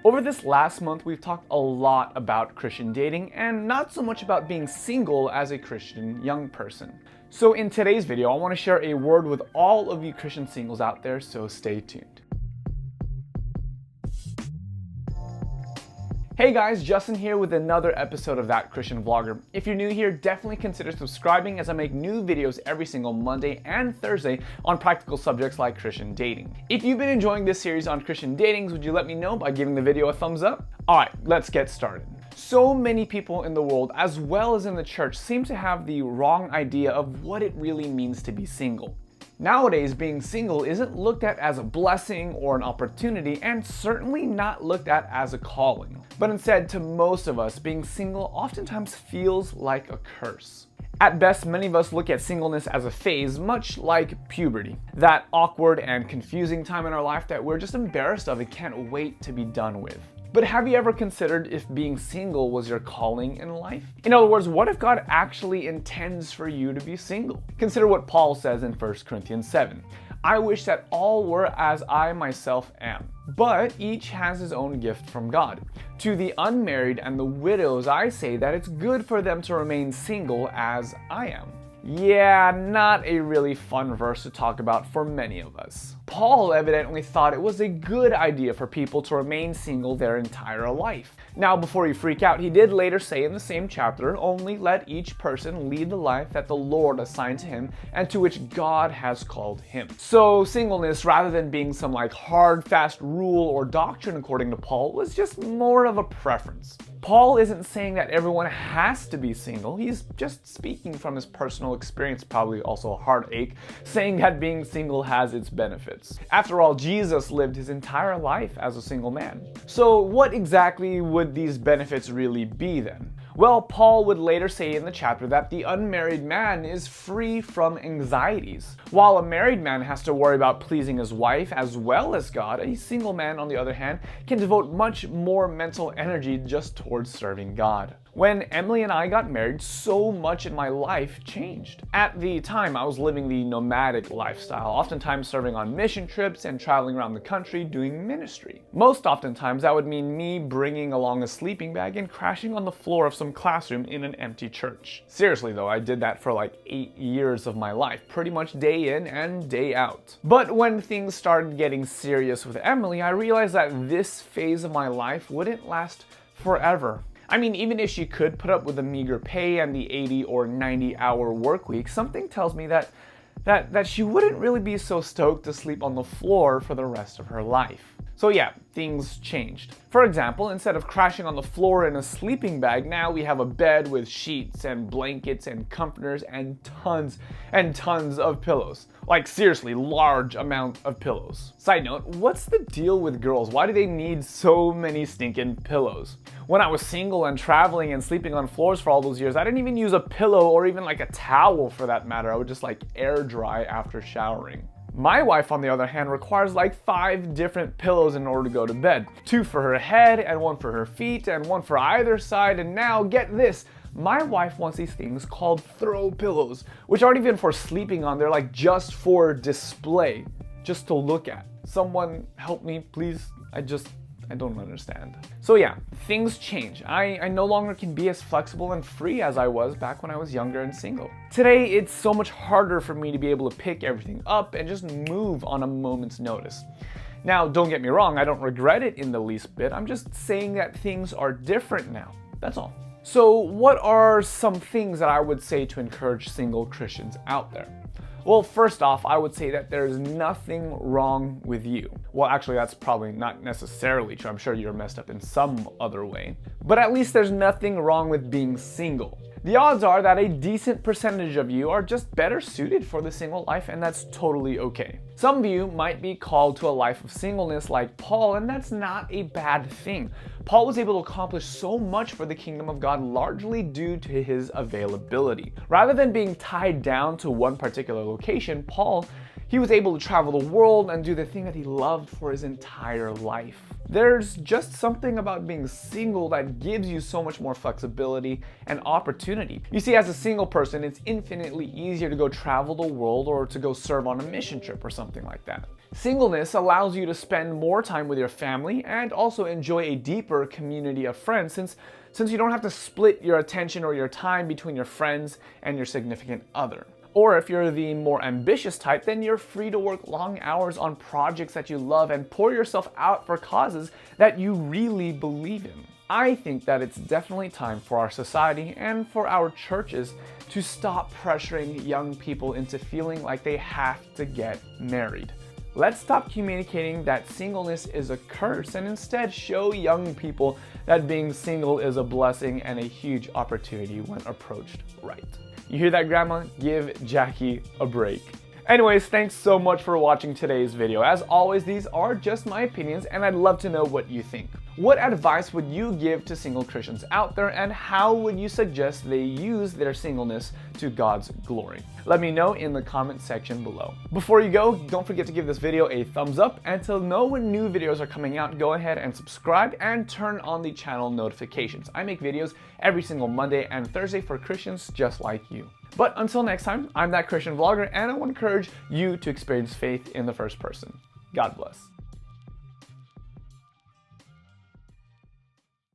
Over this last month, we've talked a lot about Christian dating and not so much about being single as a Christian young person. So in today's video, I want to share a word with all of you Christian singles out there, so stay tuned. Hey guys, Justin here with another episode of That Christian Vlogger. If you're new here, definitely consider subscribing as I make new videos every single Monday and Thursday on practical subjects like Christian dating. If you've been enjoying this series on Christian datings, would you let me know by giving the video a thumbs up? Alright, let's get started. So many people in the world, as well as in the church, seem to have the wrong idea of what it really means to be single. Nowadays, being single isn't looked at as a blessing or an opportunity, and certainly not looked at as a calling. But instead, to most of us, being single oftentimes feels like a curse. At best, many of us look at singleness as a phase, much like puberty. That awkward and confusing time in our life that we're just embarrassed of and can't wait to be done with. But have you ever considered if being single was your calling in life? In other words, what if God actually intends for you to be single? Consider what Paul says in 1 Corinthians 7. I wish that all were as I myself am, but each has his own gift from God. To the unmarried and the widows I say that it's good for them to remain single as I am. Yeah, not a really fun verse to talk about for many of us. Paul evidently thought it was a good idea for people to remain single their entire life. Now, before you freak out, he did later say in the same chapter, only let each person lead the life that the Lord assigned to him and to which God has called him. So singleness, rather than being some hard, fast rule or doctrine according to Paul, was just more of a preference. Paul isn't saying that everyone has to be single. He's just speaking from his personal experience, probably also a heartache, saying that being single has its benefits. After all, Jesus lived his entire life as a single man. So what exactly would these benefits really be then? Well, Paul would later say in the chapter that the unmarried man is free from anxieties. While a married man has to worry about pleasing his wife as well as God, a single man, on the other hand, can devote much more mental energy just towards serving God. When Emily and I got married, so much in my life changed. At the time, I was living the nomadic lifestyle, oftentimes serving on mission trips and traveling around the country doing ministry. Most oftentimes, that would mean me bringing along a sleeping bag and crashing on the floor of some classroom in an empty church. Seriously though, I did that for 8 years of my life, pretty much day in and day out. But when things started getting serious with Emily, I realized that this phase of my life wouldn't last forever. I mean, even if she could put up with the meager pay and the 80 or 90-hour work week, something tells me that she wouldn't really be so stoked to sleep on the floor for the rest of her life. So yeah, things changed. For example, instead of crashing on the floor in a sleeping bag, now we have a bed with sheets and blankets and comforters and tons of pillows. Seriously, large amount of pillows. Side note, what's the deal with girls? Why do they need so many stinking pillows? When I was single and traveling and sleeping on floors for all those years, I didn't even use a pillow or even a towel for that matter. I would just air dry after showering. My wife, on the other hand, requires 5 different pillows in order to go to bed. 2 for her head, and 1 for her feet, and 1 for either side, and now, get this, my wife wants these things called throw pillows, which aren't even for sleeping on, they're just for display, just to look at. Someone help me, please. I don't understand. So yeah, things change. I no longer can be as flexible and free as I was back when I was younger and single. Today, it's so much harder for me to be able to pick everything up and just move on a moment's notice. Now, don't get me wrong, I don't regret it in the least bit. I'm just saying that things are different now. That's all. So what are some things that I would say to encourage single Christians out there? Well, first off, I would say that there's nothing wrong with you. Well, actually, that's probably not necessarily true. I'm sure you're messed up in some other way. But at least there's nothing wrong with being single. The odds are that a decent percentage of you are just better suited for the single life, and that's totally okay. Some of you might be called to a life of singleness like Paul, and that's not a bad thing. Paul was able to accomplish so much for the kingdom of God largely due to his availability. Rather than being tied down to one particular location, Paul, he was able to travel the world and do the thing that he loved for his entire life. There's just something about being single that gives you so much more flexibility and opportunity. You see, as a single person, it's infinitely easier to go travel the world or to go serve on a mission trip or something like that. Singleness allows you to spend more time with your family and also enjoy a deeper community of friends since you don't have to split your attention or your time between your friends and your significant other. Or if you're the more ambitious type, then you're free to work long hours on projects that you love and pour yourself out for causes that you really believe in. I think that it's definitely time for our society and for our churches to stop pressuring young people into feeling like they have to get married. Let's stop communicating that singleness is a curse and instead show young people that being single is a blessing and a huge opportunity when approached right. You hear that, Grandma? Give Jackie a break. Anyways, thanks so much for watching today's video. As always, these are just my opinions and I'd love to know what you think. What advice would you give to single Christians out there and how would you suggest they use their singleness to God's glory? Let me know in the comment section below. Before you go, don't forget to give this video a thumbs up, and to know when new videos are coming out, go ahead and subscribe and turn on the channel notifications. I make videos every single Monday and Thursday for Christians just like you. But until next time, I'm that Christian vlogger and I want to encourage you to experience faith in the first person. God bless.